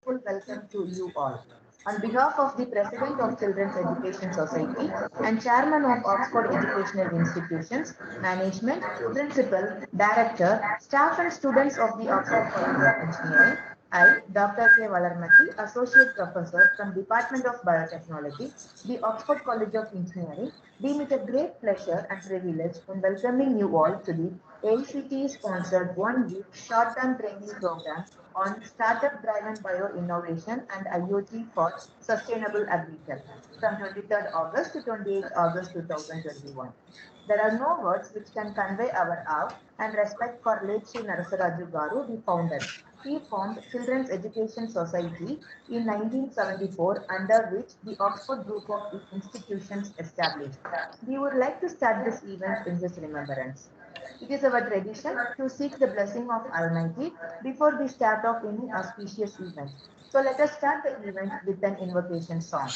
heartful welcome to you all. On behalf of the President of Children's Education Society and Chairman of Oxford Educational Institutions, Management, Principal, Director, staff and students of the Oxford College of Engineering, I, Dr. K. Valarmati, Associate Professor from Department of Biotechnology, the Oxford College of Engineering, deem it a great pleasure and privilege in welcoming you all to the AICTE-sponsored one-week short-term training program on startup-driven bio-innovation and IoT for sustainable agriculture from 23rd August to 28th August 2021. There are no words which can convey our awe and respect for late Sri Narasaraju Garu, the founder. He formed Children's Education Society in 1974, under which the Oxford Group of Institutions established. We would like to start this event in his remembrance. It is our tradition to seek the blessing of Almighty before we start off any auspicious event. So let us start the event with an invocation song.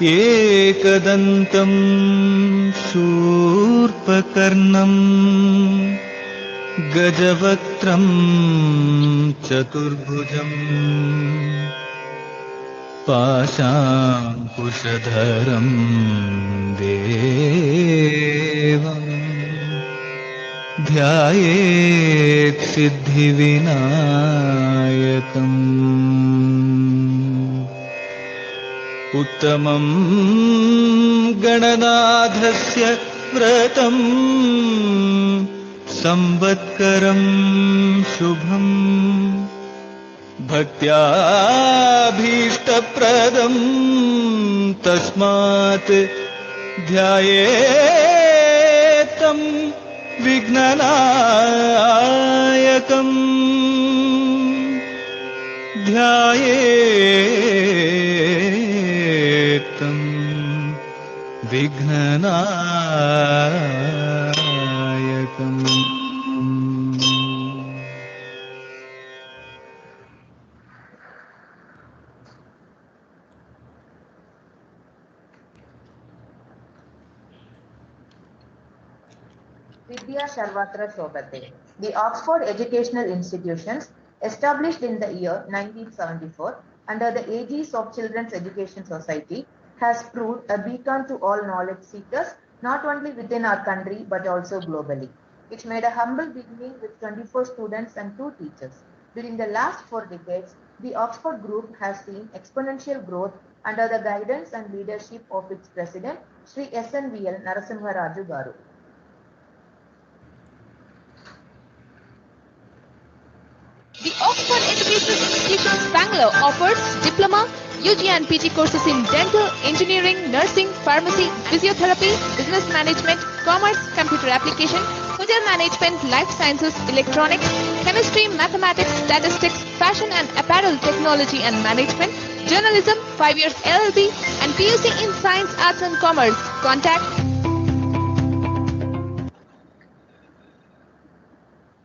एकदन्तं शूर्पकर्णं गजवक्त्रं चतुर्भुजम् पाशाङ्कुशधरं देवम् ध्यायेत् सिद्धिविनायकम् उत्तमं गणनाथस्य व्रतं संवत्करं शुभम् भक्त्याभीष्टप्रदं तस्मात् ध्यायेतं विघ्ननायकम् ध्यायेतं विघ्ननायकम्. Vidya Sharvatra Shobhate. The Oxford Educational Institutions, established in the year 1974 under the aegis of Children's Education Society, has proved a beacon to all knowledge seekers, not only within our country but also globally. It made a humble beginning with 24 students and 2 teachers. During the last 4 decades, the Oxford Group has seen exponential growth under the guidance and leadership of its president, Sri SNVL Narasimha Raju Garu. The Oxford Educational Institutions Bangalore offers diploma, UG and PG courses in dental, engineering, nursing, pharmacy, physiotherapy, business management, commerce, computer application, hotel management, life sciences, electronics, chemistry, mathematics, statistics, fashion and apparel technology and management, journalism, 5 years LLB, and PUC in science, arts and commerce. Contact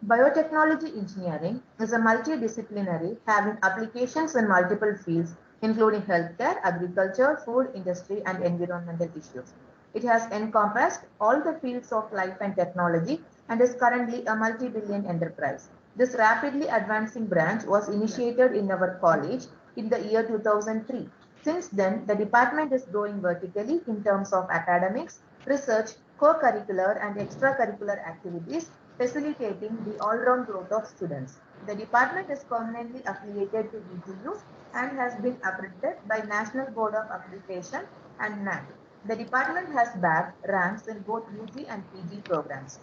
Biotechnology engineering is a multidisciplinary having applications in multiple fields, including healthcare, agriculture, food industry, and environmental issues. It has encompassed all the fields of life and technology and is currently a multi-billion enterprise. This rapidly advancing branch was initiated in our college in the year 2003. Since then, the department is growing vertically in terms of academics, research, co-curricular and extracurricular activities, facilitating the all-round growth of students. The department is permanently affiliated to DGU and has been accredited by National Board of Accreditation and NAC. The department has bagged ranks in both UG and PG programs.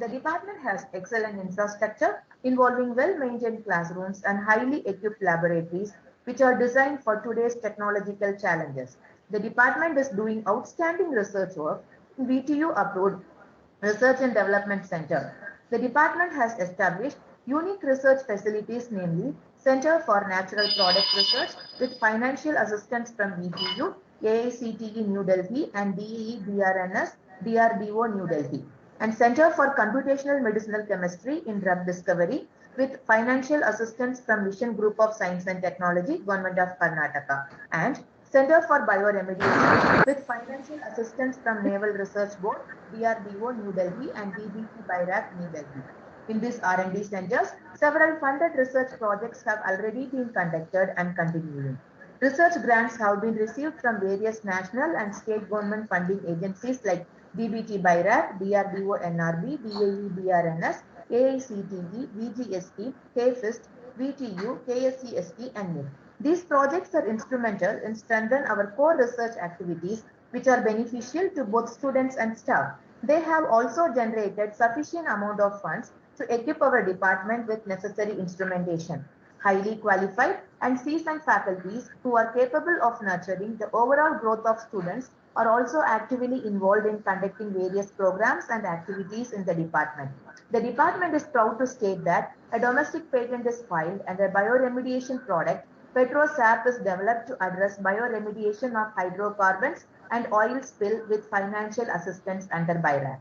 The department has excellent infrastructure involving well-maintained classrooms and highly equipped laboratories which are designed for today's technological challenges. The department is doing outstanding research work in VTU approved Research and Development Center. The department has established unique research facilities, namely Center for Natural Product Research with financial assistance from VTU, AICTE New Delhi and DEE DRNS, DRDO New Delhi, and Center for Computational Medicinal Chemistry in Drug Discovery with financial assistance from Mission Group of Science and Technology, Government of Karnataka, and Center for Bioremediation with financial assistance from Naval Research Board, DRDO New Delhi and DBT BIRAC New Delhi. In these R&D centers, several funded research projects have already been conducted and continuing. Research grants have been received from various national and state government funding agencies like DBT BIRAC, DRDO NRB, DAE BRNS, AICTE, VGST, KFIST, VTU, KSCST, and NIP. These projects are instrumental in strengthening our core research activities, which are beneficial to both students and staff. They have also generated sufficient amount of funds to equip our department with necessary instrumentation. Highly qualified and seasoned faculties who are capable of nurturing the overall growth of students are also actively involved in conducting various programs and activities in the department. The department is proud to state that a domestic patent is filed and a bioremediation product, PetroSAP, is developed to address bioremediation of hydrocarbons and oil spill with financial assistance under BIRAC.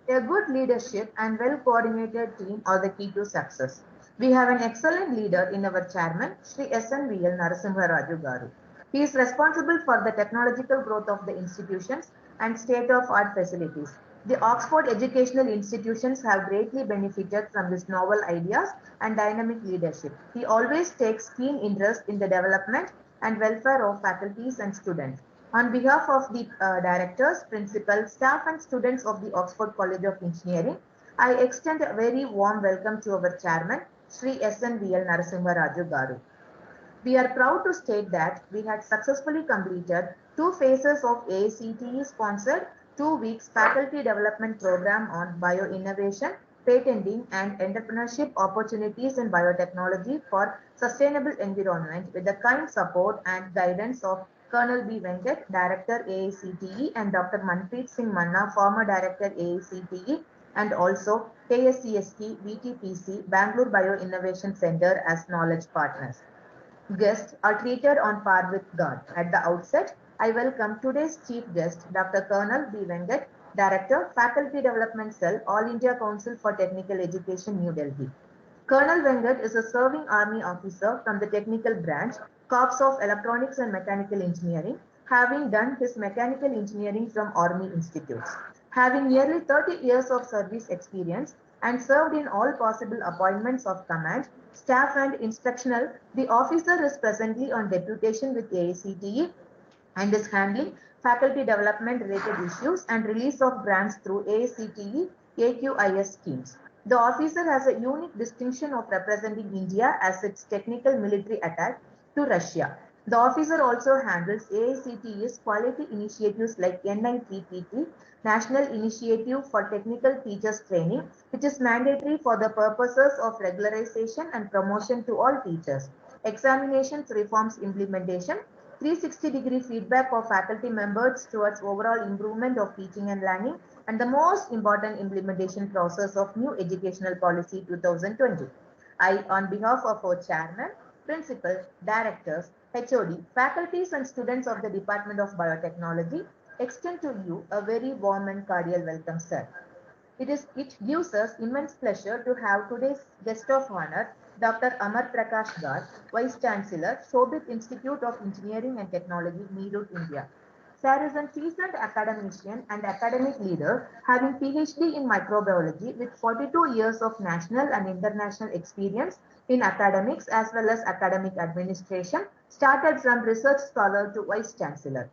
A good leadership and well-coordinated team are the key to success. We have an excellent leader in our chairman, Sri SNVL Narasimha Raju Garu. He is responsible for the technological growth of the institutions and state-of-art facilities. The Oxford educational institutions have greatly benefited from his novel ideas and dynamic leadership. He always takes keen interest in the development and welfare of faculties and students. On behalf of the directors, principals, staff and students of the Oxford College of Engineering, I extend a very warm welcome to our chairman, Sri SNVL Narasimha Raju Garu. We are proud to state that we had successfully completed two phases of AICTE sponsored 2 weeks faculty development program on bioinnovation, patenting and entrepreneurship opportunities in biotechnology for sustainable environment with the kind support and guidance of Colonel B. Venkat, Director AICTE, and Dr. Manpreet Singh Manna, former Director AICTE, and also KSCST, VTPC, Bangalore Bioinnovation Center as knowledge partners. Guests are treated on par with God. At the outset, I welcome today's chief guest, Dr. Colonel B. Venkat, Director, Faculty Development Cell, All India Council for Technical Education, New Delhi. Colonel Venkat is a serving army officer from the technical branch, Corps of Electronics and Mechanical Engineering, having done his mechanical engineering from Army institutes. Having nearly 30 years of service experience and served in all possible appointments of command, staff and instructional, the officer is presently on deputation with AICTE and is handling faculty development related issues and release of grants through AICTE AQIS schemes. The officer has a unique distinction of representing India as its technical military attache to Russia. The officer also handles AICTE's quality initiatives like NITTT, National Initiative for Technical Teachers Training, which is mandatory for the purposes of regularization and promotion to all teachers. Examinations reforms implementation, 360-degree feedback of faculty members towards overall improvement of teaching and learning, and the most important implementation process of new educational policy 2020. I, on behalf of our chairman, principals, directors, HOD, faculties and students of the Department of Biotechnology, extend to you a very warm and cordial welcome, sir. It gives us immense pleasure to have today's guest of honor, Dr. Amar Prakash Garg, Vice Chancellor, Shobit Institute of Engineering and Technology, Meerut, India. Sir is a seasoned academician and academic leader, having PhD in microbiology with 42 years of national and international experience in academics as well as academic administration, started from research scholar to vice chancellor.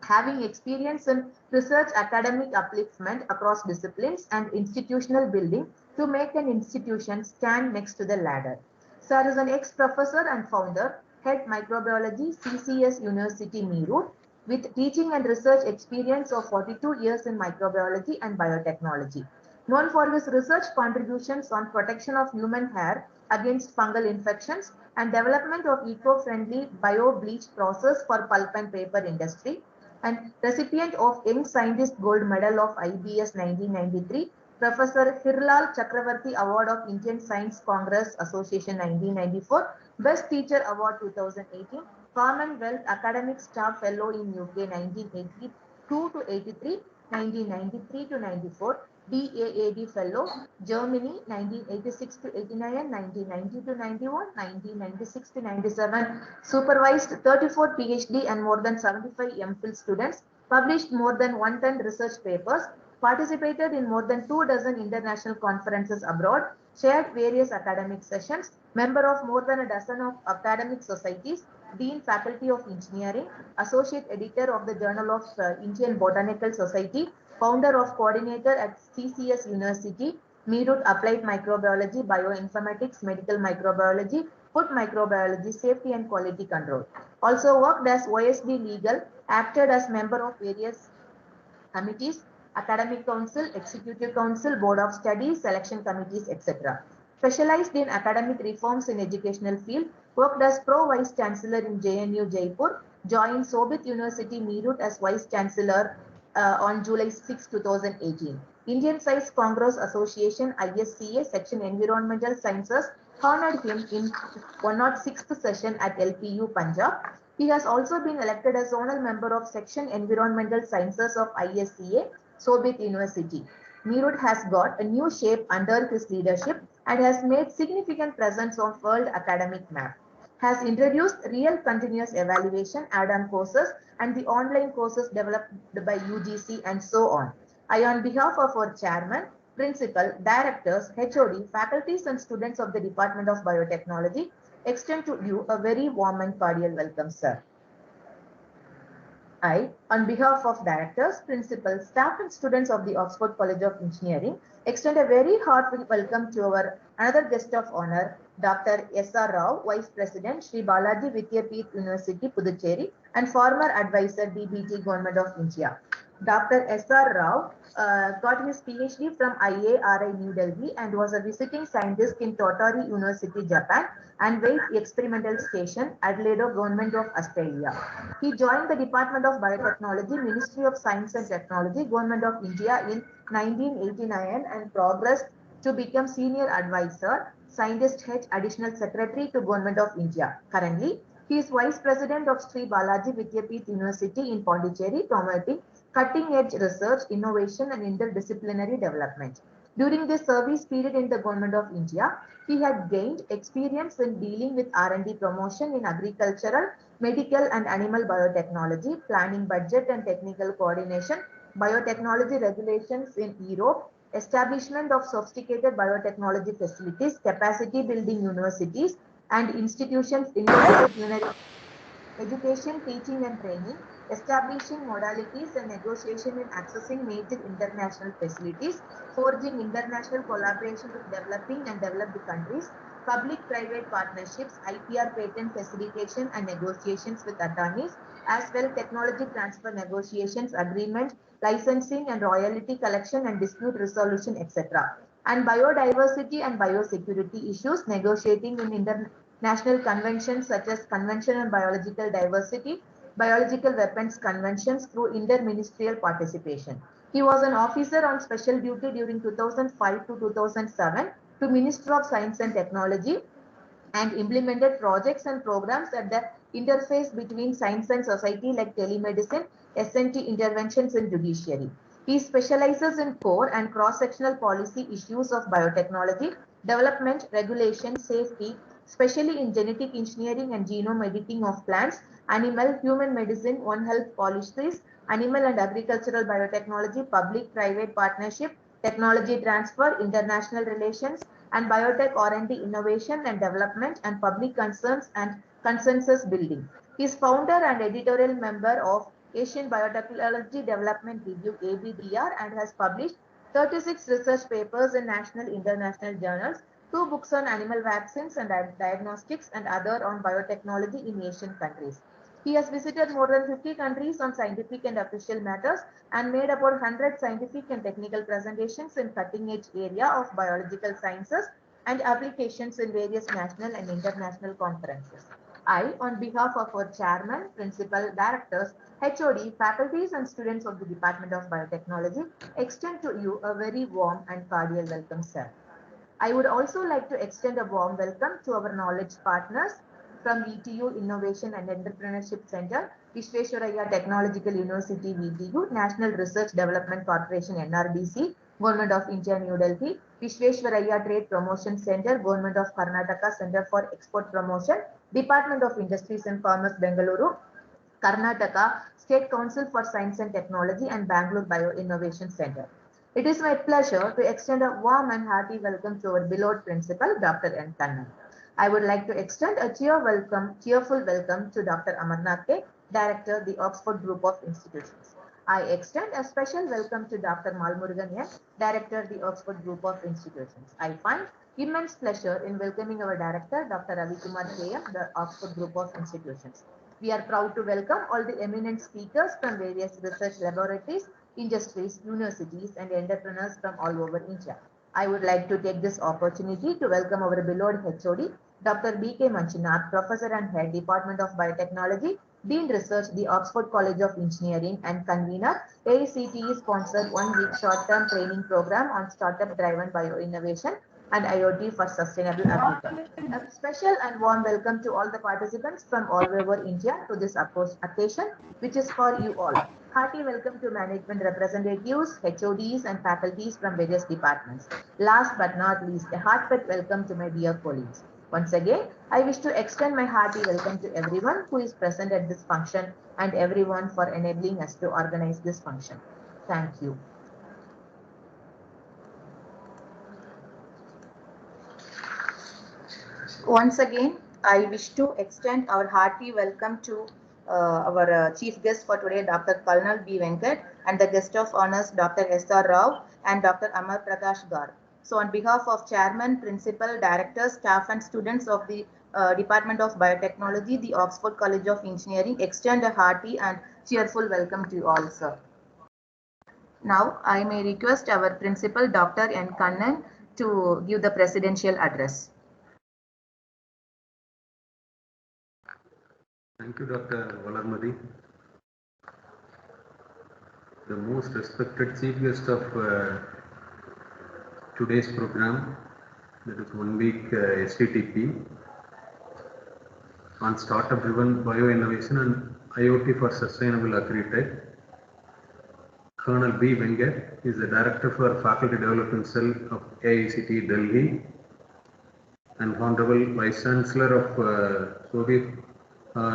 Having experience in research academic upliftment across disciplines and institutional building to make an institution stand next to the ladder. Sir is an ex-professor and founder, head microbiology, CCS University Meerut, with teaching and research experience of 42 years in microbiology and biotechnology. Known for his research contributions on protection of human hair against fungal infections and development of eco-friendly bio-bleach process for pulp and paper industry, and recipient of Young Scientist Gold Medal of IBS 1993, Professor Hirlal Chakravarti Award of Indian Science Congress Association 1994, Best Teacher Award 2018, Commonwealth Academic Staff Fellow in UK 1982 to 83, 1993 to 94, DAAD Fellow, Germany 1986 to 89, 1990 to 91, 1996 to 97, supervised 34 PhD and more than 75 MPhil students, published more than 110 research papers, participated in more than 2 dozen international conferences abroad, chaired various academic sessions, member of more than a dozen of academic societies, Dean Faculty of Engineering, Associate Editor of the Journal of Indian Botanical Society, founder of coordinator at CCS University, Meerut Applied Microbiology, Bioinformatics, Medical Microbiology, Food Microbiology, Safety and Quality Control. Also worked as OSD Legal, acted as member of various committees, Academic Council, Executive Council, Board of Studies, Selection Committees, etc. Specialized in academic reforms in educational field, worked as Pro-Vice Chancellor in JNU Jaipur, joined Sobit University Meerut as Vice Chancellor on July 6, 2018. Indian Science Congress Association ISCA Section Environmental Sciences honored him in 106th session at LPU Punjab. He has also been elected as zonal member of Section Environmental Sciences of ISCA, Sobit University. NERUD has got a new shape under his leadership and has made significant presence on world academic map. Has introduced real continuous evaluation add-on courses and the online courses developed by UGC and so on. I, on behalf of our chairman, principal, directors, HOD, faculties and students of the Department of Biotechnology, extend to you a very warm and cordial welcome, sir. I, on behalf of directors, principals, staff and students of the Oxford College of Engineering, extend a very heartfelt welcome to our another guest of honor, Dr. S.R. Rao, Vice President, Sri Balaji Vidyapeeth University, Puducherry, and former advisor, DBT, Government of India. Dr. S.R. Rao got his PhD from IARI New Delhi and was a visiting scientist in Tottori University, Japan, and Wait Experimental Station, Adelaide, Government of Australia. He joined the Department of Biotechnology, Ministry of Science and Technology, Government of India in 1989 and progressed to become Senior Advisor, Scientist H, Additional Secretary to Government of India. Currently, he is Vice President of Sri Balaji Vidyapeeth University in Pondicherry, promoting cutting-edge research, innovation and interdisciplinary development. During this service period in the Government of India, he had gained experience in dealing with R&D promotion in agricultural, medical and animal biotechnology, planning budget and technical coordination, biotechnology regulations in Europe, establishment of sophisticated biotechnology facilities, capacity building universities and institutions interdisciplinary education, teaching and training, establishing modalities and negotiation in accessing major international facilities, forging international collaboration with developing and developed countries, public-private partnerships, IPR patent facilitation and negotiations with attorneys, as well technology transfer negotiations, agreement, licensing and royalty collection and dispute resolution, etc. And biodiversity and biosecurity issues, negotiating in international conventions such as Convention on Biological Diversity, Biological Weapons Conventions through interministerial participation. He was an officer on special duty during 2005 to 2007 to Minister of Science and Technology and implemented projects and programs at the interface between science and society like telemedicine, SNT interventions in judiciary. He specializes in core and cross-sectional policy issues of biotechnology, development, regulation, safety, especially in genetic engineering and genome editing of plants, animal, human medicine, One Health policies, animal and agricultural biotechnology, public-private partnership, technology transfer, international relations, and biotech R&D innovation and development and public concerns and consensus building. He is founder and editorial member of Asian Biotechnology Development Review ABDR and has published 36 research papers in national international journals, 2 books on animal vaccines and diagnostics and other on biotechnology in Asian countries. He has visited more than 50 countries on scientific and official matters and made about 100 scientific and technical presentations in cutting-edge area of biological sciences and applications in various national and international conferences. I, on behalf of our chairman, principal, directors, HOD, faculties and students of the Department of Biotechnology, extend to you a very warm and cordial welcome, sir. I would also like to extend a warm welcome to our knowledge partners from VTU Innovation and Entrepreneurship Center, Visvesvaraya Technological University VTU, National Research Development Corporation NRDC, Government of India New Delhi, Visvesvaraya Trade Promotion Center, Government of Karnataka Center for Export Promotion, Department of Industries and Commerce Bengaluru, Karnataka State Council for Science and Technology and Bangalore Bio Innovation Center. It is my pleasure to extend a warm and hearty welcome to our beloved principal, Dr. N. Kannan. I would like to extend a cheerful welcome to Dr. Amarnath K, Director, the Oxford Group of Institutions. I extend a special welcome to Dr. Malmurugan N, Director, the Oxford Group of Institutions. I find immense pleasure in welcoming our Director, Dr. Ravi Kumar KM, the Oxford Group of Institutions. We are proud to welcome all the eminent speakers from various research laboratories, industries, universities, and entrepreneurs from all over India. I would like to take this opportunity to welcome our beloved HOD, Dr. B.K. Manchunath, Professor and Head, Department of Biotechnology, Dean Research, the Oxford College of Engineering, and convener, AICTE sponsored 1-week short-term training program on startup-driven bioinnovation and IoT for sustainable agriculture. A special and warm welcome to all the participants from all over India to this occasion, which is for you all. Hearty welcome to management representatives, HODs and faculties from various departments. Last but not least, a heartfelt welcome to my dear colleagues. Once again, I wish to extend my hearty welcome to everyone who is present at this function and everyone for enabling us to organize this function. Thank you. Once again, I wish to extend our hearty welcome to our chief guest for today, Dr. Colonel B. Venkat, and the guest of honors, Dr. S.R. Rao and Dr. Amar Prakash Gar. So on behalf of Chairman, Principal, Directors, staff and students of the Department of Biotechnology, the Oxford College of Engineering, extend a hearty and cheerful welcome to you all, sir. Now, I may request our Principal, Dr. N. Kannan, to give the presidential address. Thank you, Dr. Valarmadi. The most respected chief guest of today's program, that is 1 week STTP on startup driven bio-innovation and IoT for sustainable agri-tech. Colonel B. Venkat is the Director for Faculty Development Cell of AICT Delhi and Honorable Vice Chancellor of Soviet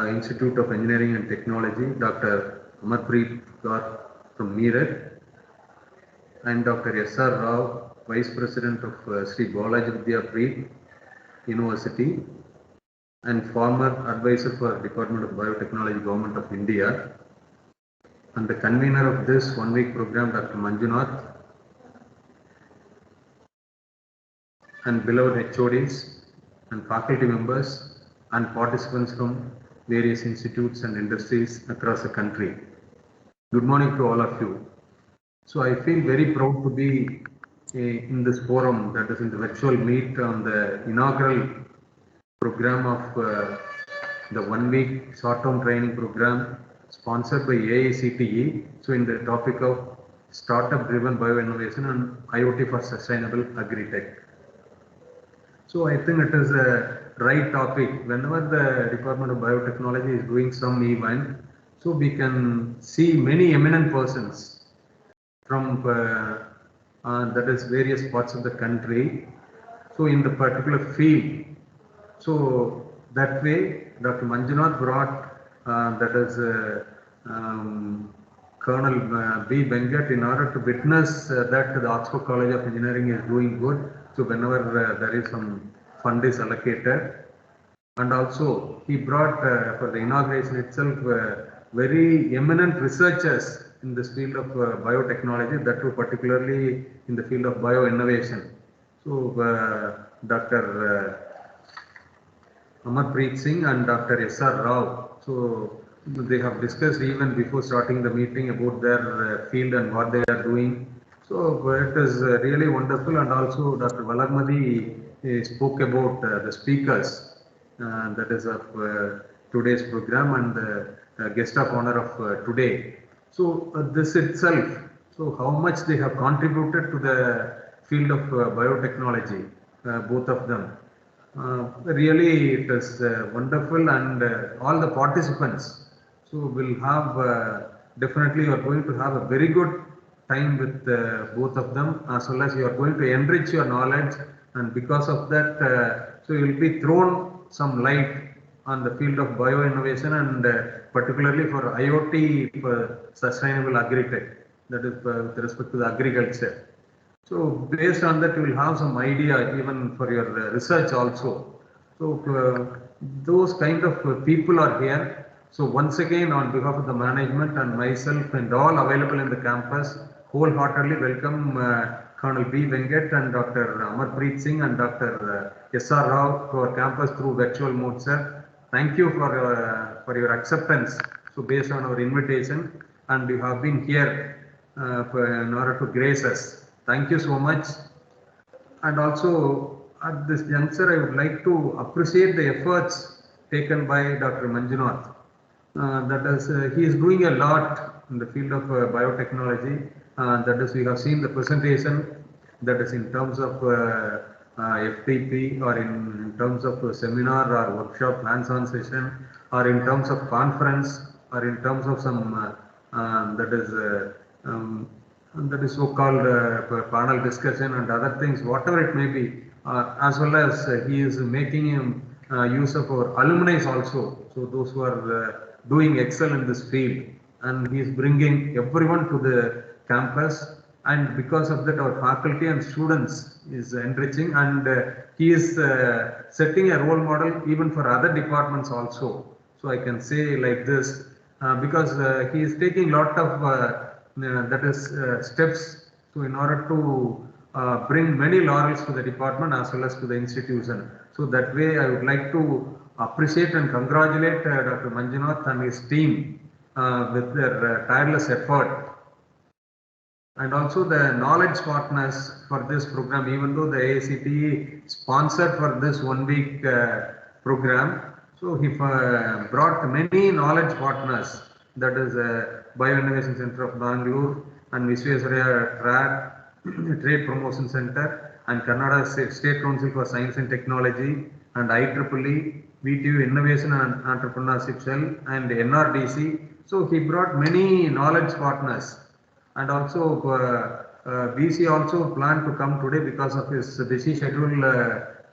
Institute of Engineering and Technology, Dr. Amarpreet Gaur from Meerut, and Dr. S.R. Rao, Vice President of Sri Balaji Vidyapeeth University and former advisor for Department of Biotechnology, Government of India, and the convener of this 1 week program, Dr. Manjunath, and beloved HODs and faculty members and participants from various institutes and industries across the country. Good morning to all of you. So I feel very proud to be in this forum, that is in the virtual meet on the inaugural program of the 1 week short-term training program sponsored by AICTE. So in the topic of startup driven bio-innovation and IoT for sustainable agri-tech. So I think it is a right topic. Whenever the Department of Biotechnology is doing some event, so we can see many eminent persons from that is various parts of the country. So in the particular field, so that way Dr. Manjunath brought that is Colonel B. Venkat in order to witness that the Oxford College of Engineering is doing good. So whenever there is some fund is allocated, and also he brought for the inauguration itself very eminent researchers in this field of biotechnology, that too particularly in the field of bio-innovation. So Dr. Amarpreet Singh and Dr. S.R. Rao. So they have discussed even before starting the meeting about their field and what they are doing. So it is really wonderful, and also Dr. Valarmadi spoke about the speakers that is of today's program and the guest of honor of today. So this itself, so how much they have contributed to the field of biotechnology, both of them. Really it is wonderful, and all the participants so will have definitely you are going to have a very good time with both of them, as well as you are going to enrich your knowledge, and because of that so you will be thrown some light on the field of bio-innovation and particularly for IoT for sustainable agri-tech, that is with respect to the agriculture. So based on that you will have some idea even for your research also. So those kind of people are here. So once again, on behalf of the management and myself and all available in the campus, wholeheartedly welcome Colonel B. Venkat and Dr. Amarpreet Singh and Dr. S.R. Rao to our campus through virtual mode, sir. Thank you for your acceptance. So based on our invitation, and you have been here in order to grace us. Thank you so much. And also at this juncture, I would like to appreciate the efforts taken by Dr. Manjunath. That is, he is doing a lot in the field of biotechnology. That is, we have seen the presentation, that is in terms of FTP, or in terms of seminar or workshop hands-on session, or in terms of conference, or in terms of some that is that is so-called panel discussion and other things, whatever it may be, as well as he is making use of our alumni also. So those who are doing excel in this field, and he is bringing everyone to the campus, and because of that our faculty and students is enriching, and he is setting a role model even for other departments also. So I can say like this, because he is taking lot of steps to in order to bring many laurels to the department as well as to the institution. So that way I would like to appreciate and congratulate Dr. Manjunath and his team with their tireless effort, and also the knowledge partners for this program. Even though the AICTE sponsored for this 1 week program, so he brought many knowledge partners, that is Bio Innovation Center of Bangalore and Visvesvaraya Trade Promotion Center and Kannada State Council for Science and Technology and IEEE, VTU Innovation and Entrepreneurship Cell and NRDC. So he brought many knowledge partners, and also BC also planned to come today because of his busy schedule.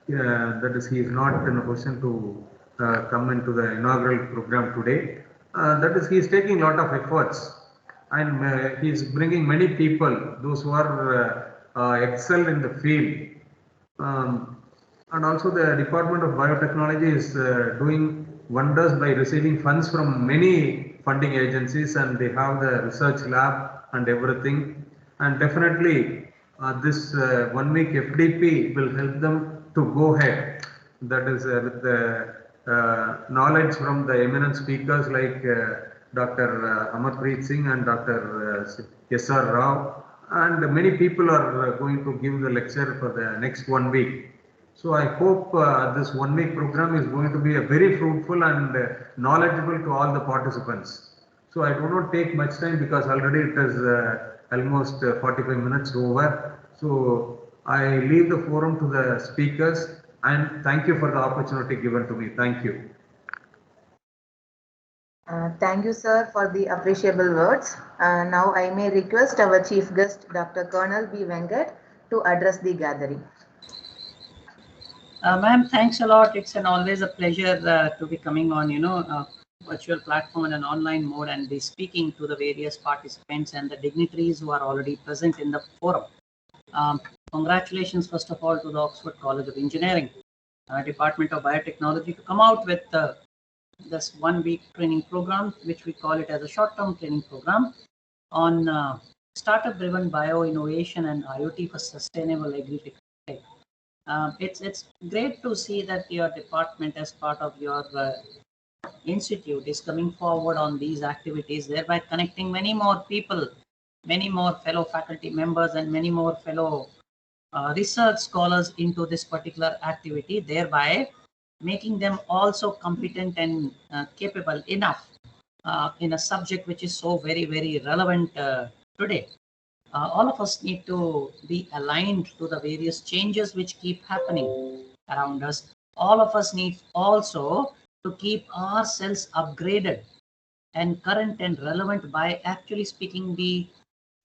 That is, he is not in a position to come into the inaugural program today. That is, he is taking a lot of efforts, and he is bringing many people, those who are excelled in the field. And also the Department of Biotechnology is doing wonders by receiving funds from many funding agencies, and they have the research lab and everything. And definitely this 1 week FDP will help them to go ahead. That is with the knowledge from the eminent speakers like Dr. Amarpreet Singh and Dr. S.R. Rao, and many people are going to give the lecture for the next 1 week. So I hope this 1 week program is going to be a very fruitful and knowledgeable to all the participants. So I do not take much time because already it is almost 45 minutes over. So I leave the forum to the speakers, and thank you for the opportunity given to me. Thank you. Thank you, sir, for the appreciable words. Now I may request our chief guest, Dr. Colonel B. Venkat, to address the gathering. Ma'am, thanks a lot. It's always a pleasure to be coming on, virtual platform in an online mode and be speaking to the various participants and the dignitaries who are already present in the forum. Congratulations, first of all, to the Oxford College of Engineering, Department of Biotechnology, to come out with this 1 week training program, which we call it as a short-term training program on startup driven bio innovation and IoT for sustainable agri-tech. It's great to see that your department, as part of your institute, is coming forward on these activities, thereby connecting many more people, many more fellow faculty members and many more fellow research scholars into this particular activity, thereby making them also competent and capable enough in a subject which is so very, very relevant today. All of us need to be aligned to the various changes which keep happening around us. All of us need also to keep ourselves upgraded and current and relevant by actually speaking, be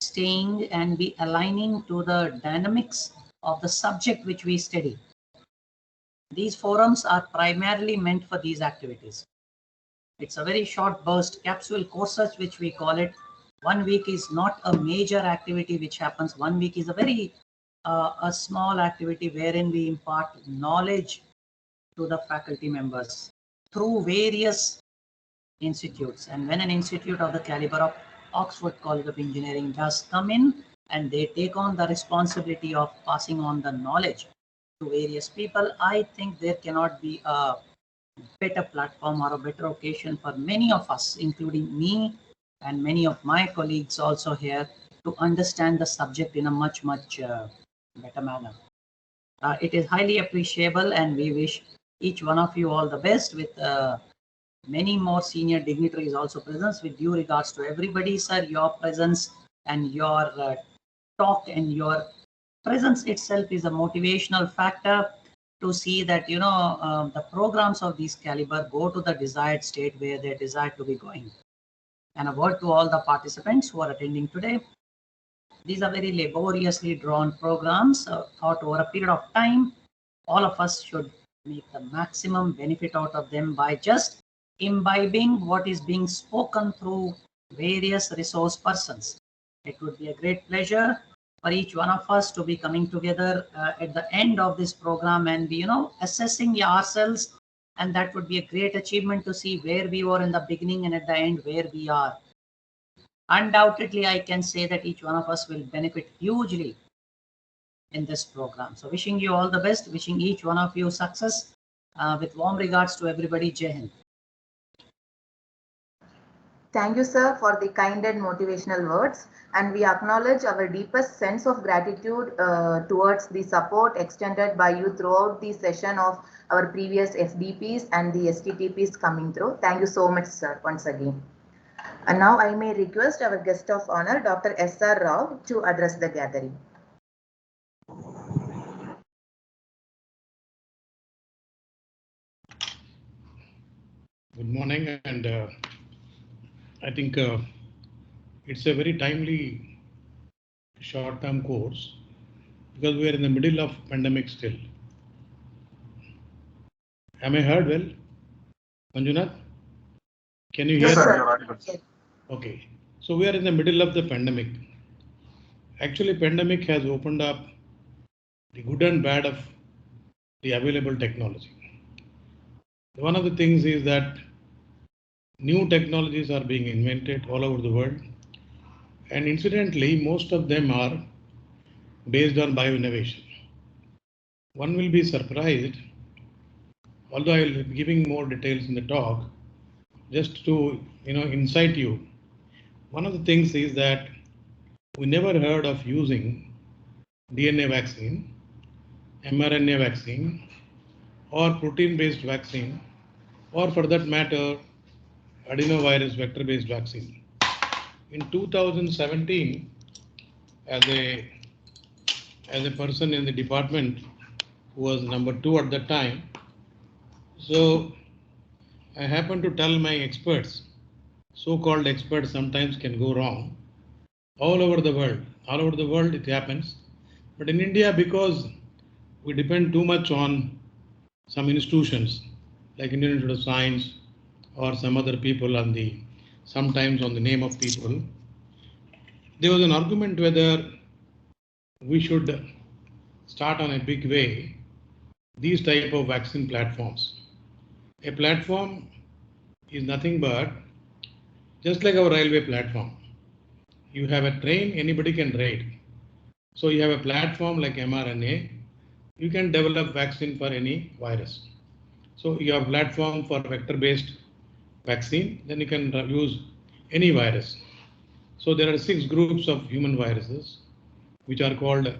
staying and be aligning to the dynamics of the subject which we study. These forums are primarily meant for these activities. It's a very short burst capsule courses, which we call it. 1 week is not a major activity which happens. 1 week is a very a small activity wherein we impart knowledge to the faculty members through various institutes. And when an institute of the caliber of Oxford College of Engineering does come in and they take on the responsibility of passing on the knowledge to various people, I think there cannot be a better platform or a better occasion for many of us, including me and many of my colleagues also here, to understand the subject in a much better manner. It is highly appreciable, and we wish each one of you all the best, with many more senior dignitaries also present. With due regards to everybody, sir, your presence and your talk and your presence itself is a motivational factor to see that the programs of this caliber go to the desired state where they desire to be going. And a word to all the participants who are attending today. These are very laboriously drawn programs thought over a period of time. All of us should make the maximum benefit out of them by just imbibing what is being spoken through various resource persons. It would be a great pleasure for each one of us to be coming together at the end of this program and be, assessing ourselves. And that would be a great achievement to see where we were in the beginning and at the end where we are. Undoubtedly, I can say that each one of us will benefit hugely in this program. So wishing you all the best, wishing each one of you success. With warm regards to everybody, Jai Hind. Thank you, sir, for the kind and motivational words. And we acknowledge our deepest sense of gratitude towards the support extended by you throughout the session of our previous FDPs and the STTPs coming through. Thank you so much, sir, once again. And now I may request our guest of honor, Dr. S.R. Rao, to address the gathering. Good morning, and I think it's a very timely short-term course because we are in the middle of pandemic still. Am I heard well, Manjunath? Can you hear? Yes, sir. Okay, so we are in the middle of the pandemic. Actually, pandemic has opened up the good and bad of the available technology. One of the things is that new technologies are being invented all over the world, and incidentally, most of them are based on bioinnovation. One will be surprised, although I will be giving more details in the talk, just to incite you. One of the things is that we never heard of using DNA vaccine, mRNA vaccine, or protein-based vaccine, or for that matter, adenovirus vector-based vaccine. In 2017, as a person in the department who was number 2 at that time, so I happened to tell my experts, so-called experts sometimes can go wrong, all over the world it happens, but in India, because we depend too much on some institutions like Indian Institute of Science or some other people sometimes on the name of people, there was an argument whether we should start on a big way these type of vaccine platforms. A platform is nothing but just like our railway platform. You have a train, anybody can ride. So you have a platform like mRNA, you can develop vaccine for any virus. So you have a platform for vector-based vaccine, then you can use any virus. So there are 6 groups of human viruses, which are called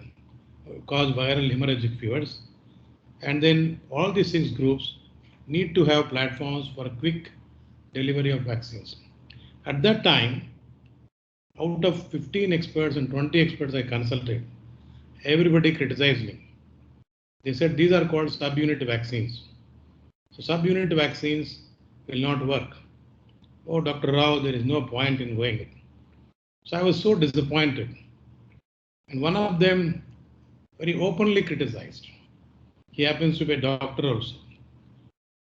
cause viral hemorrhagic fevers. And then all these 6 groups need to have platforms for quick delivery of vaccines. At that time, out of 15 experts and 20 experts I consulted, everybody criticized me. They said these are called subunit vaccines. So subunit vaccines will not work. Oh, Dr. Rao, there is no point in going it. So I was so disappointed. And one of them very openly criticized. He happens to be a doctor also.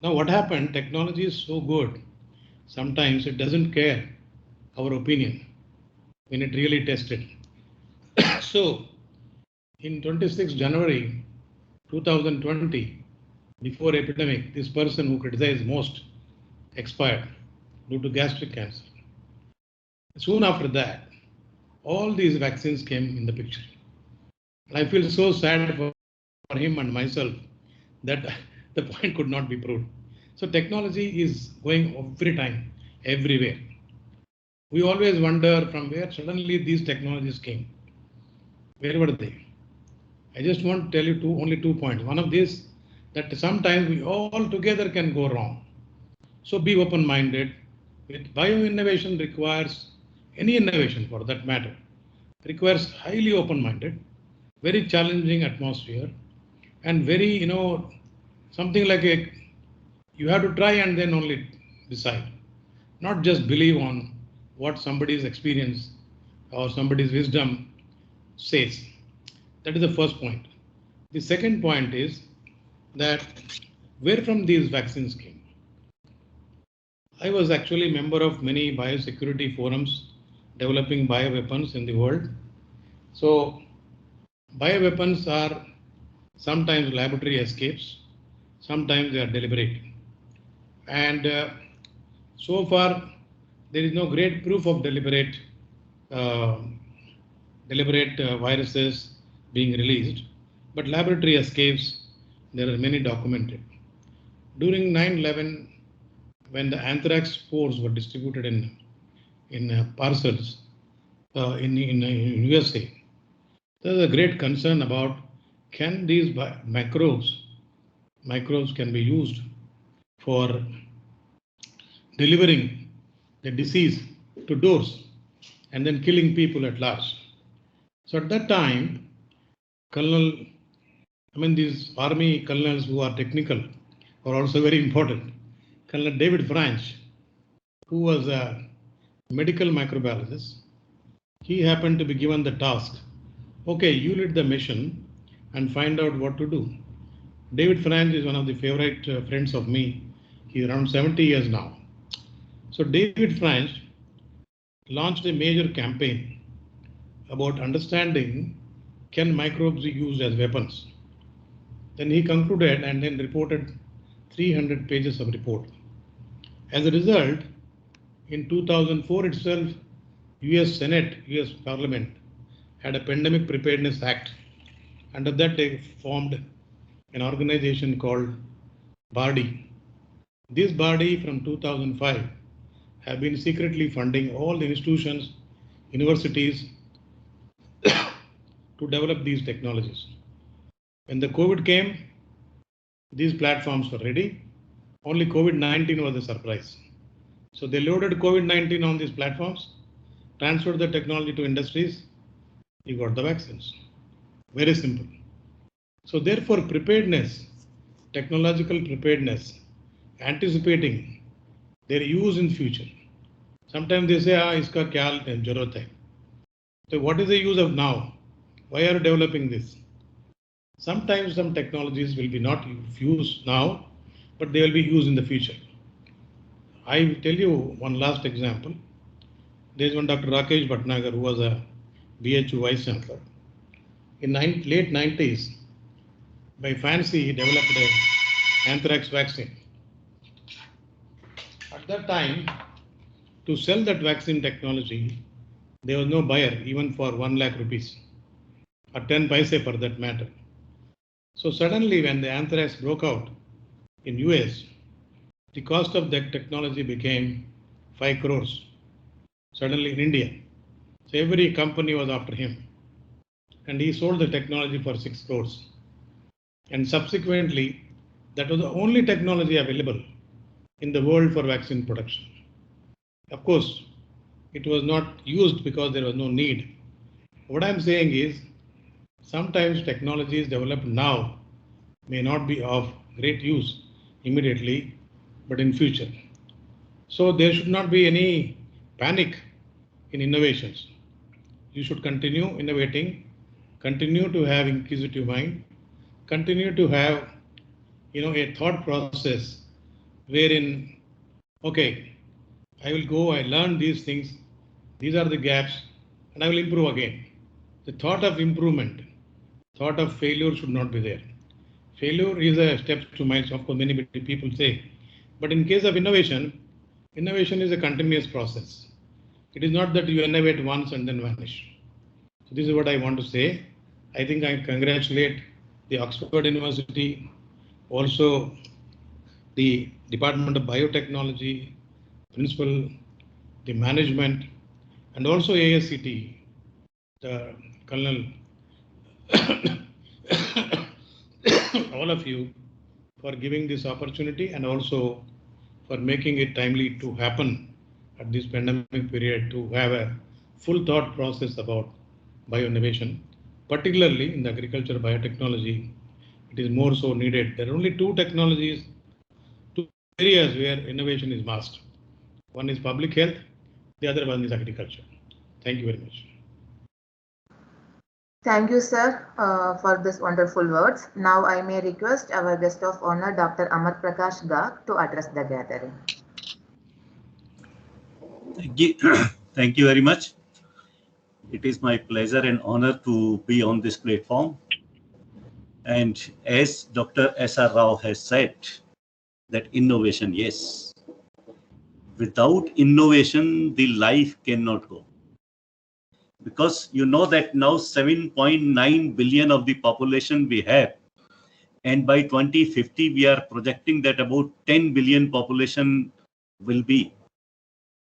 Now what happened, technology is so good, sometimes it doesn't care our opinion when it really tested. So in 26 January 2020, before epidemic, this person who criticized most expired due to gastric cancer. Soon after that, all these vaccines came in the picture. And I feel so sad for him and myself that the point could not be proved. So technology is going every time, everywhere. We always wonder from where suddenly these technologies came. Where were they? I just want to tell you only 2 points. One of these, that sometimes we all together can go wrong. So be open-minded. With bioinnovation requires, any innovation for that matter, requires highly open-minded, very challenging atmosphere, and very, something like you have to try and then only decide, not just believe on what somebody's experience or somebody's wisdom says. That is the first point. The second point is that where from these vaccines came. I was actually a member of many biosecurity forums developing bioweapons in the world. So bioweapons are sometimes laboratory escapes, sometimes they are deliberate. And so far, there is no great proof of deliberate viruses being released, but laboratory escapes, there are many documented. During 9/11, when the anthrax spores were distributed in parcels in USA, there was a great concern about can these microbes can be used for delivering the disease to doors and then killing people at large. So at that time, these army colonels who are technical are also very important. Colonel David French, who was a medical microbiologist, he happened to be given the task, okay, you lead the mission and find out what to do. David French is one of the favorite friends of me. He's around 70 years now. So David French launched a major campaign about understanding can microbes be used as weapons. Then he concluded and then reported 300 pages of report. As a result, in 2004 itself, US Senate, US Parliament had a Pandemic Preparedness Act. Under that, they formed an organization called BARDI. This BARDI from 2005 have been secretly funding all the institutions, universities to develop these technologies. When the COVID came, these platforms were ready. Only COVID-19 was a surprise. So they loaded COVID-19 on these platforms, transferred the technology to industries, you got the vaccines. Very simple. So therefore, preparedness, technological preparedness, anticipating their use in future. Sometimes they say, iska kya jarurat hai. So what is the use of now? Why are you developing this? Sometimes some technologies will be not used now, but they will be used in the future. I will tell you one last example. There is one Dr. Rakesh Bhatnagar who was a BHU Vice Chancellor. In late 90s, by fancy, he developed an anthrax vaccine. At that time, to sell that vaccine technology, there was no buyer even for 1 lakh rupees or 10 paise for that matter. So suddenly when the anthrax broke out in US, the cost of that technology became 5 crores. Suddenly in India. So every company was after him. And he sold the technology for 6 crores. And subsequently, that was the only technology available in the world for vaccine production. Of course, it was not used because there was no need. What I'm saying is, sometimes technologies developed now may not be of great use immediately, but in future. So there should not be any panic in innovations. You should continue innovating, continue to have inquisitive mind, continue to have a thought process wherein, okay, I will go, I learn these things, these are the gaps, and I will improve again. The thought of improvement, thought of failure should not be there. Failure is a step to milestone, of course, many people say. But in case of innovation, innovation is a continuous process. It is not that you innovate once and then vanish. So this is what I want to say. I think I congratulate the Oxford University, also the Department of Biotechnology, principal, the management, and also ASCT, the Colonel, all of you for giving this opportunity and also for making it timely to happen at this pandemic period to have a full thought process about bioinnovation, particularly in the agriculture biotechnology. It is more so needed. There are only two technologies, two areas where innovation is must. One is public health, The other one is agriculture. Thank you very much. Thank you, sir, for this wonderful words. Now I may request our guest of honor, Dr. Amar Prakash Garg, to address the gathering. Thank you very much. It is my pleasure and honor to be on this platform. And as Dr. S.R. Rao has said, that innovation, yes. Without innovation, the life cannot go. Because you know that now 7.9 billion of the population we have. And by 2050, we are projecting that about 10 billion population will be.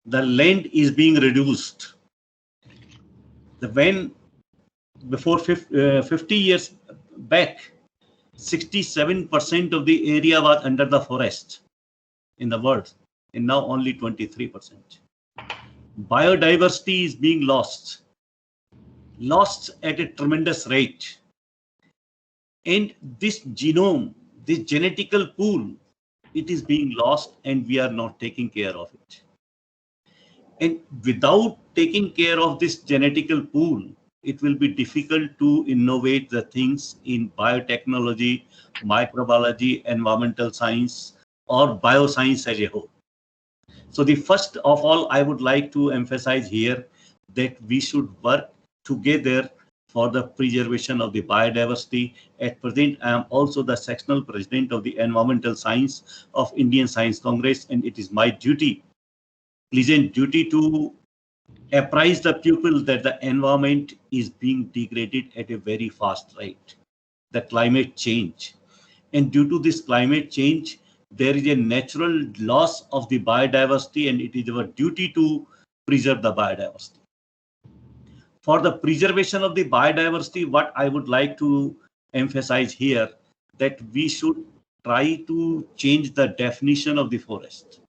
The land is being reduced. Before 50 years back, 67% of the area was under the forest in the world, and now only 23%. Biodiversity is being lost at a tremendous rate. And this genome, this genetical pool, it is being lost, and we are not taking care of it. And without taking care of this genetical pool, it will be difficult to innovate the things in biotechnology, microbiology, environmental science, or bioscience as a whole. So the first of all, I would like to emphasize here that we should work together for the preservation of the biodiversity. At present, I am also the sectional president of the Environmental Science of Indian Science Congress, and it is my duty, pleasant duty, to apprise the people that the environment is being degraded at a very fast rate, the climate change. And due to this climate change, there is a natural loss of the biodiversity, and it is our duty to preserve the biodiversity. For the preservation of the biodiversity, what I would like to emphasize here, that we should try to change the definition of the forest.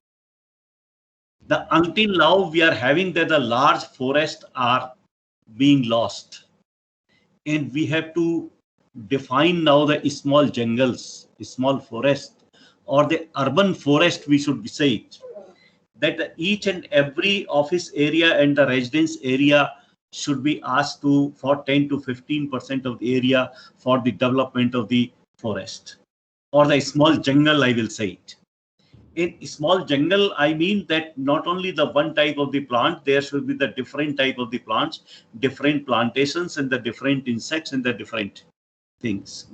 Until now, we are having that the large forests are being lost. And we have to define now the small jungles, small forest, or the urban forest, we should say it. That each and every office area and the residence area should be asked for 10 to 15% of the area for the development of the forest, or the small jungle, I will say it. In small jungle, I mean that not only the one type of the plant, there should be the different type of the plants, different plantations, and the different insects and the different things.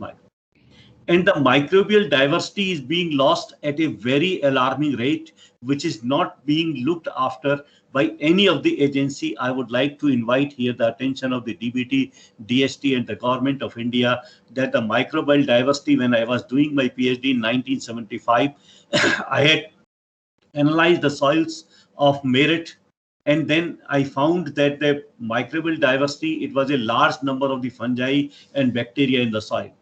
And the microbial diversity is being lost at a very alarming rate, which is not being looked after by any of the agency. I would like to invite here the attention of the DBT, DST, and the government of India, that the microbial diversity, when I was doing my PhD in 1975, I had analyzed the soils of Meerut, and then I found that the microbial diversity, it was a large number of the fungi and bacteria in the soil.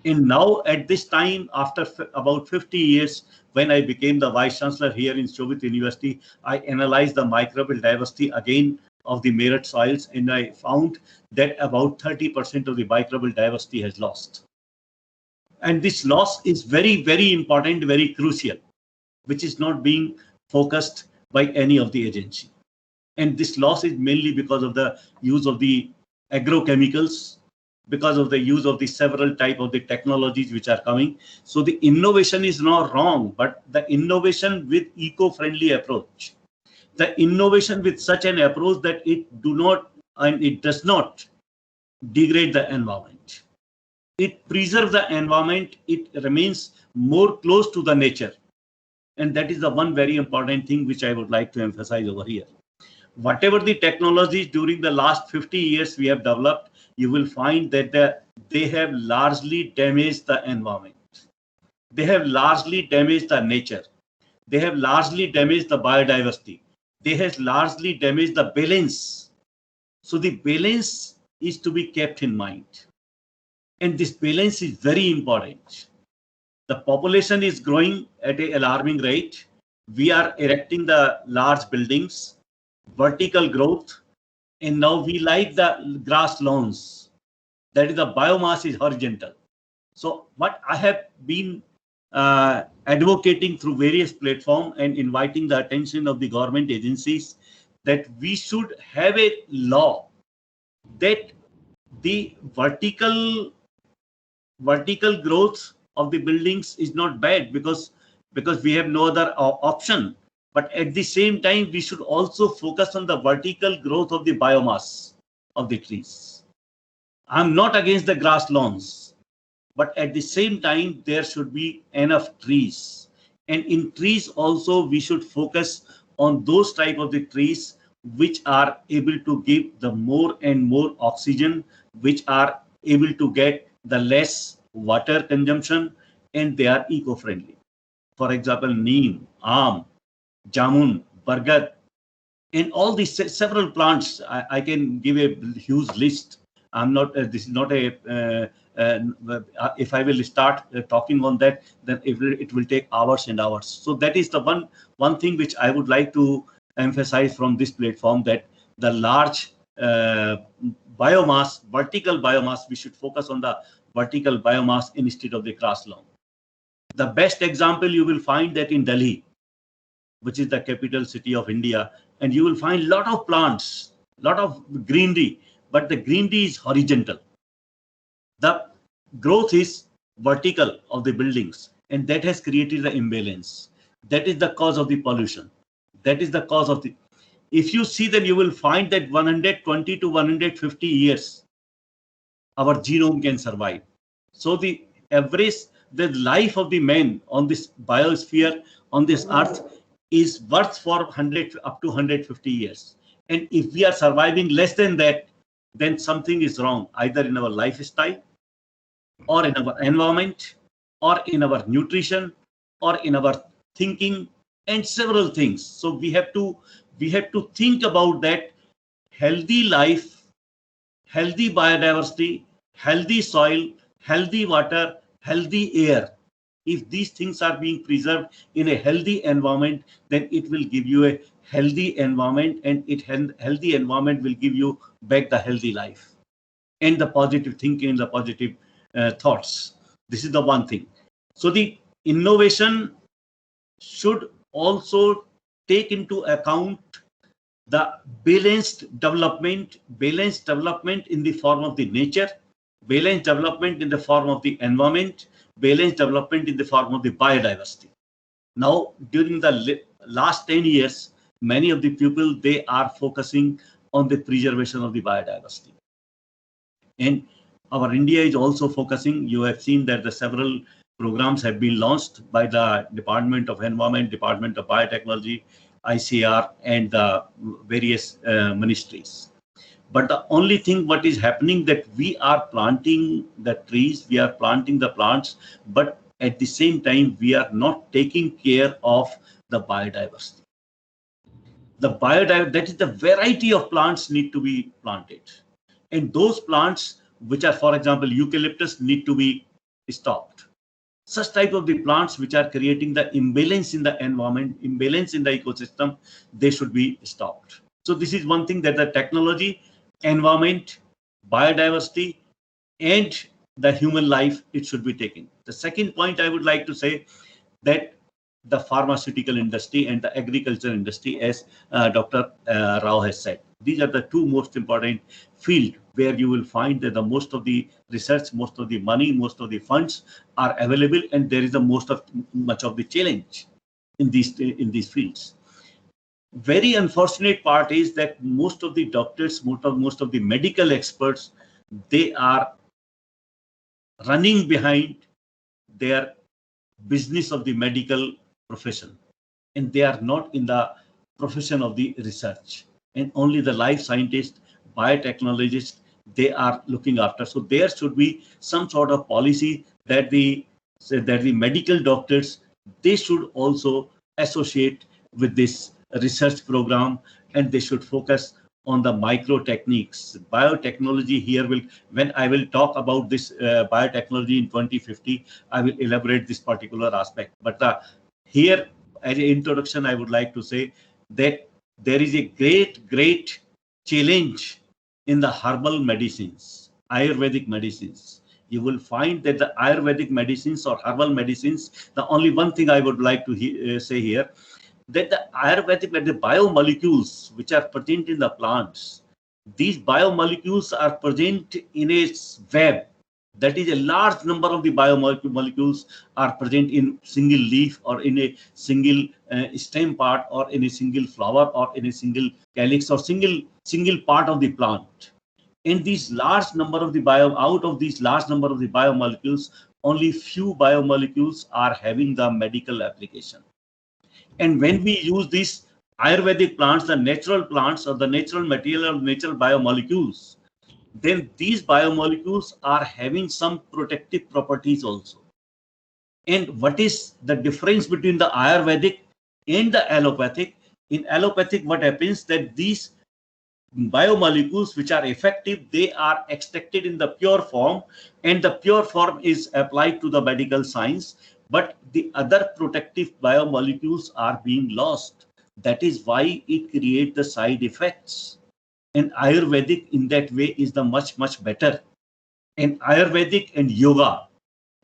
And now at this time, after about 50 years, when I became the Vice Chancellor here in Shobit University, I analyzed the microbial diversity again of the Meerut soils, and I found that about 30% of the microbial diversity has lost. And this loss is very, very important, very crucial, which is not being focused by any of the agency. And this loss is mainly because of the use of the agrochemicals, because of the use of the several type of the technologies which are coming. So the innovation is not wrong, but the innovation with eco-friendly approach, the innovation with such an approach that it does not degrade the environment. It preserves the environment. It remains more close to the nature. And that is the one very important thing which I would like to emphasize over here. Whatever the technologies during the last 50 years we have developed, you will find that they have largely damaged the environment. They have largely damaged the nature. They have largely damaged the biodiversity. They have largely damaged the balance. So the balance is to be kept in mind. And this balance is very important. The population is growing at an alarming rate. We are erecting the large buildings, vertical growth, and now we like the grass lawns. That is, the biomass is horizontal. So what I have been advocating through various platforms and inviting the attention of the government agencies, that we should have a law that the vertical growth of the buildings is not bad, because we have no other option. But at the same time, we should also focus on the vertical growth of the biomass of the trees. I'm not against the grass lawns, but at the same time, there should be enough trees. And in trees also, we should focus on those type of the trees which are able to give the more and more oxygen, which are able to get the less water consumption, and they are eco-friendly. For example, neem, aam, jamun, bargad, and all these several plants. I can give a huge list. I'm not. This is not a. If I will start talking on that, then it will take hours and hours. So that is the one thing which I would like to emphasize from this platform, that the large biomass, vertical biomass, we should focus on the vertical biomass instead of the grass lawn. The best example you will find that in Delhi, which is the capital city of India, and you will find lot of plants, lot of greenery, but the greenery is horizontal. The growth is vertical of the buildings, and that has created the imbalance. That is the cause of the pollution. That is the cause of the. If you see, then you will find that 120 to 150 years, our genome can survive. So the average, the life of the man on this biosphere, on this earth, is worth for 100 up to 150 years. And if we are surviving less than that, then something is wrong, either in our lifestyle, or in our environment, or in our nutrition, or in our thinking, and several things. So we have to think about that. Healthy life, healthy biodiversity, healthy soil, healthy water, healthy air. If these things are being preserved in a healthy environment, then it will give you a healthy environment, and healthy environment will give you back the healthy life and the positive thinking and the positive thoughts. This is the one thing. So the innovation should also take into account the balanced development in the form of the nature, balanced development in the form of the environment, balanced development in the form of the biodiversity. Now, during the last 10 years, many of the people, they are focusing on the preservation of the biodiversity. And our India is also focusing. You have seen that the several programs have been launched by the Department of Environment, Department of Biotechnology, ICR, and the various ministries. But the only thing what is happening, that we are planting the trees, we are planting the plants, but at the same time, we are not taking care of the biodiversity. The biodiversity, that is the variety of plants need to be planted. And those plants, which are, for example, eucalyptus, need to be stopped. Such type of the plants which are creating the imbalance in the environment, imbalance in the ecosystem, they should be stopped. So this is one thing, that the technology, environment, biodiversity, and the human life, it should be taken. The second point I would like to say, that the pharmaceutical industry and the agriculture industry, as Dr. Rao has said, these are the two most important fields where you will find that the most of the research, most of the money, most of the funds are available, and there is much of the challenge in these fields. Very unfortunate part is that most of the doctors, most of the medical experts, they are running behind their business of the medical profession, and they are not in the profession of the research, and only the life scientists, biotechnologists, they are looking after. So there should be some sort of policy that the medical doctors, they should also associate with this research program, and they should focus on the micro techniques. Biotechnology here when I will talk about this biotechnology in 2050, I will elaborate this particular aspect. But here, as an introduction, I would like to say that there is a great challenge in the herbal medicines, Ayurvedic medicines. You will find that the Ayurvedic medicines or herbal medicines, the only one thing I would like to say here, that the Ayurvedic, like the biomolecules which are present in the plants, these biomolecules are present in a web. That is, a large number of the biomolecules are present in single leaf or in a single stem part or in a single flower or in a single calyx or single part of the plant. In these large number of the out of these large number of the biomolecules, only few biomolecules are having the medical application. And when we use these Ayurvedic plants, the natural plants or the natural material or natural biomolecules, then these biomolecules are having some protective properties also. And what is the difference between the Ayurvedic and the allopathic? In allopathic, what happens that these biomolecules which are effective, they are extracted in the pure form, and the pure form is applied to the medical science, but the other protective biomolecules are being lost. That is why it creates the side effects. And Ayurvedic in that way is the much better. And Ayurvedic and yoga,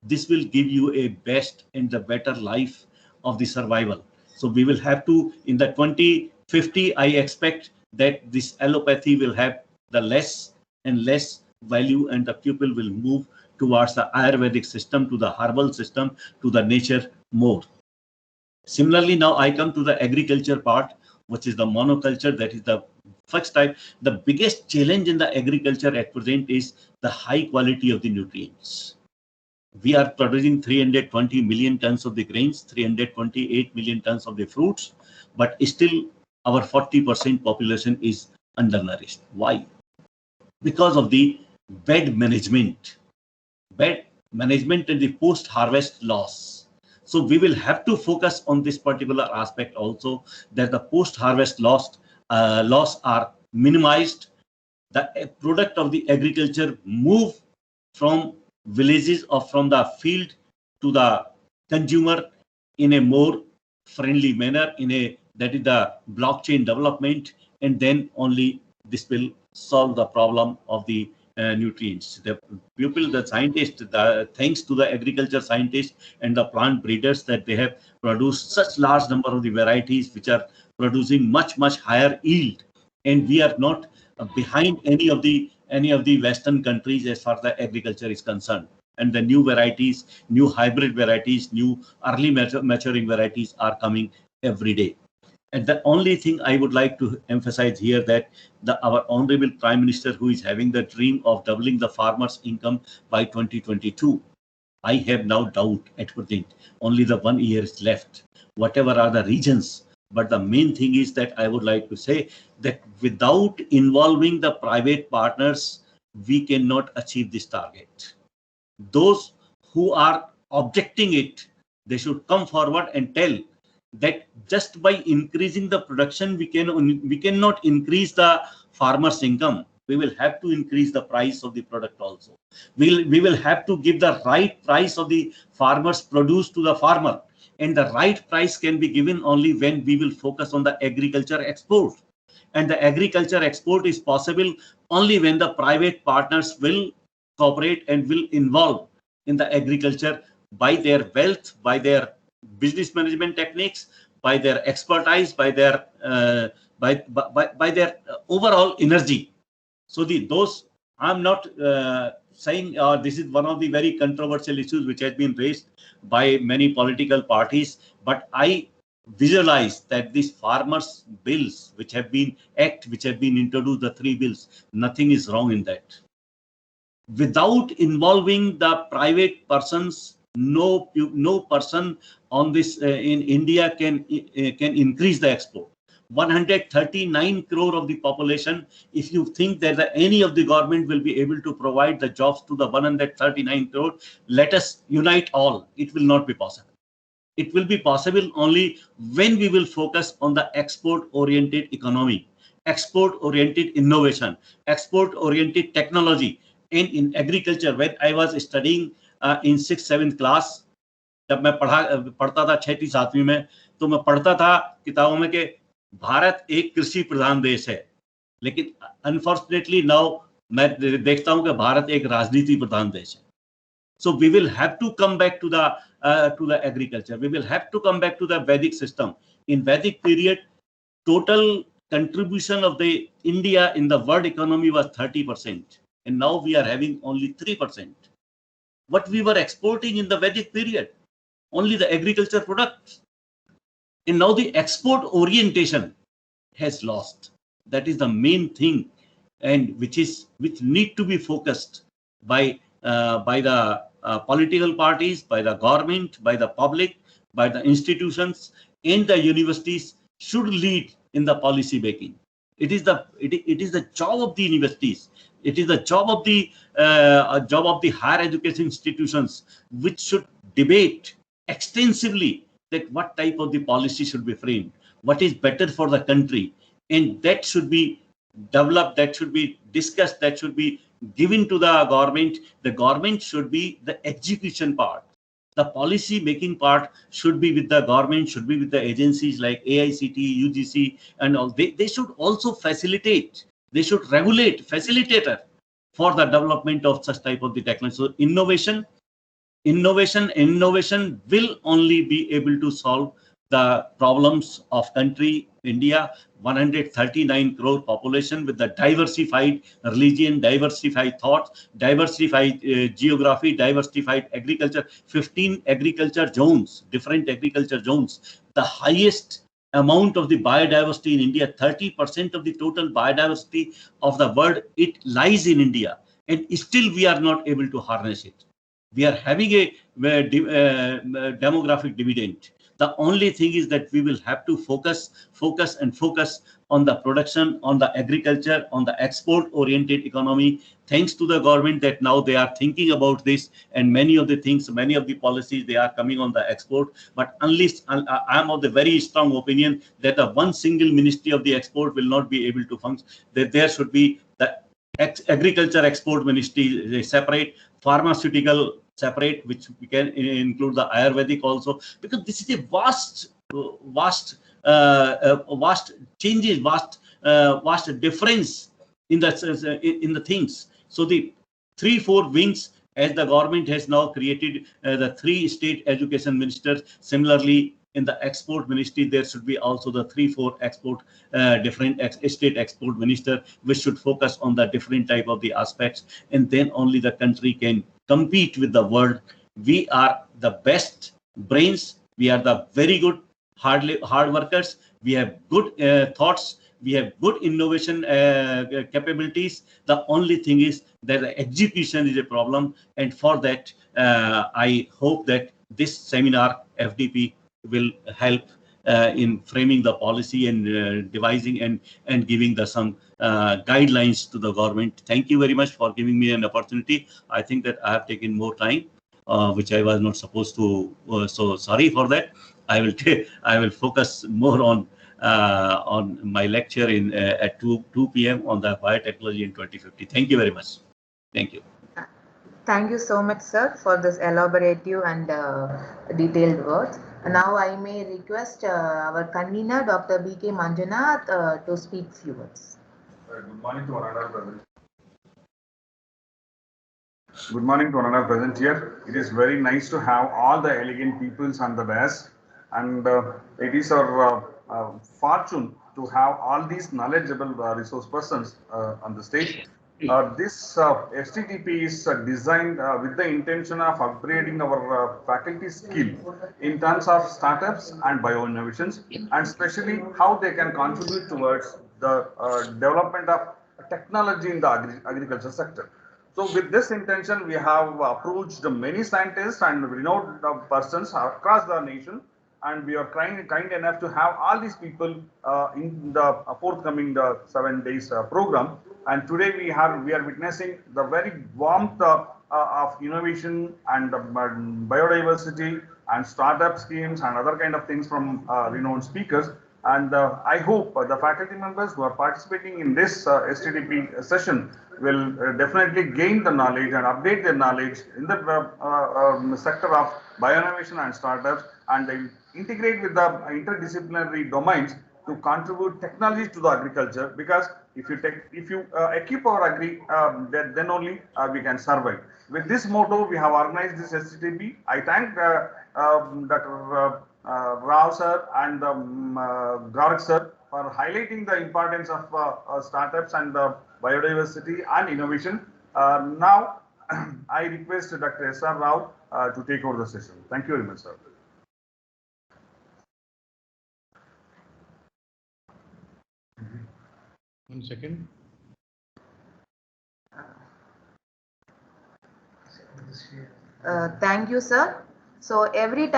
this will give you a best and the better life of the survival. So we will have to, in the 2050, I expect that this allopathy will have the less and less value, and the people will move towards the Ayurvedic system, to the herbal system, to the nature more. Similarly, now I come to the agriculture part, which is the monoculture. That is the first type. The biggest challenge in the agriculture at present is the high quality of the nutrients. We are producing 320 million tons of the grains, 328 million tons of the fruits, but still our 40% population is undernourished. Why? Because of the bad management and the post-harvest loss. So we will have to focus on this particular aspect also, that the post-harvest loss are minimized. The product of the agriculture move from villages or from the field to the consumer in a more friendly manner, that is the blockchain development, and then only this will solve the problem of the nutrients. The people, the scientists, thanks to the agriculture scientists and the plant breeders, that they have produced such large number of the varieties which are producing much higher yield, and we are not behind any of the Western countries as far as the agriculture is concerned. And the new varieties, new hybrid varieties, new early maturing varieties are coming every day. And the only thing I would like to emphasize here, that our Honorable Prime Minister, who is having the dream of doubling the farmers' income by 2022, I have no doubt at present. Only the 1 year is left. Whatever are the regions, but the main thing is that I would like to say that without involving the private partners, we cannot achieve this target. Those who are objecting it, they should come forward and tell that just by increasing the production, we cannot increase the farmer's income. We will have to increase the price of the product also. We will have to give the right price of the farmer's produce to the farmer. And the right price can be given only when we will focus on the agriculture export. And the agriculture export is possible only when the private partners will cooperate and will involve in the agriculture by their wealth, by their business management techniques, by their expertise, by their overall energy. So those, I'm not saying this is one of the very controversial issues which has been raised by many political parties, but I visualize that these farmers' bills which have been introduced, the 3 bills, nothing is wrong in that. Without involving the private persons, no person on this in India can increase the export. 139 crore of the population. If you think that any of the government will be able to provide the jobs to the 139 crore, let us unite all. It will not be possible. It will be possible only when we will focus on the export-oriented economy, export-oriented innovation, export-oriented technology. And in agriculture, when I was studying in 6th 7th class, जब मैं पढ़ता था 6वीं 7वीं में, तो मैं पढ़ता था किताबों में कि भारत एक कृषि प्रधान देश है, लेकिन अनफॉर्चुनेटली नाउ मैं देखता हूं कि भारत एक राजनीति प्रधान देश है. So we will have to come back to the agriculture. We will have to come back to the Vedic system. In Vedic period, total contribution of the India in the world economy was 30%, and now we are having only 3%. What we were exporting in the Vedic period, only the agriculture products, and now the export orientation has lost. That is the main thing, and which need to be focused by the political parties, by the government, by the public, by the institutions, and the universities should lead in the policy making. It is the job of the universities. It is the job of the higher education institutions, which should debate extensively that what type of the policy should be framed, what is better for the country, and that should be developed, that should be discussed, that should be given to the government. The government should be the execution part. The policy making part should be with the government, should be with the agencies like AICT, UGC, and all. They should also facilitate, they should regulate, facilitator for the development of such type of the technology. So innovation will only be able to solve the problems of country India, 139 crore population with the diversified religion, diversified thought, diversified geography, diversified agriculture, 15 agriculture zones, different agriculture zones, the highest amount of the biodiversity in India, 30% of the total biodiversity of the world, it lies in India, and still we are not able to harness it. We are having a demographic dividend. The only thing is that we will have to focus on the production, on the agriculture, on the export-oriented economy. Thanks to the government that now they are thinking about this, and many of the things, many of the policies, they are coming on the export. But unless I am of the very strong opinion that the one single ministry of the export will not be able to function, that there should be the agriculture export ministry separate, pharmaceutical separate, which we can include the Ayurvedic also, because this is a vast changes, vast difference in the things. So the 3-4 wings, as the government has now created the 3 state education ministers. Similarly, in the export ministry, there should be also the 3-4 export different state export minister, which should focus on the different type of the aspects, and then only the country can compete with the world. We are the best brains. We are the very good hard workers. We have good thoughts. We have good innovation capabilities. The only thing is that the execution is a problem, and for that, I hope that this seminar FDP will help in framing the policy and devising and giving some guidelines to the government. Thank you very much for giving me an opportunity. I think that I have taken more time, which I was not supposed to. So sorry for that. I will focus more on my lecture at 2 p.m. on the biotechnology in 2050. Thank you very much. Thank you. Thank you so much, sir, for this elaborative and detailed words. Now I may request our convener, Dr. B.K. Manjunath, to speak few words. Good morning to one another present. Good morning to one another present here. It is very nice to have all the elegant peoples on the dais, and it is our fortune to have all these knowledgeable resource persons on the stage. This STTP is designed with the intention of upgrading our faculty skill in terms of startups and bio-innovations, and especially how they can contribute towards the development of technology in the agriculture sector. So with this intention, we have approached many scientists and renowned persons across the nation, and we are kind enough to have all these people in the forthcoming 7 days program. And today we are witnessing the very warmth of innovation and biodiversity and startup schemes and other kind of things from renowned speakers. And I hope the faculty members who are participating in this STTP session will definitely gain the knowledge and update their knowledge in the sector of bioinnovation and startups, and they integrate with the interdisciplinary domains to contribute technology to the agriculture. Because if you equip our agri, then only we can survive. With this motto, we have organized this STTP. I thank Dr. Rao sir and Gaurav sir for highlighting the importance of startups and biodiversity and innovation. Now, I request Dr. S.R. Rao to take over the session. Thank you very much, sir. One second. Thank you, sir. So every time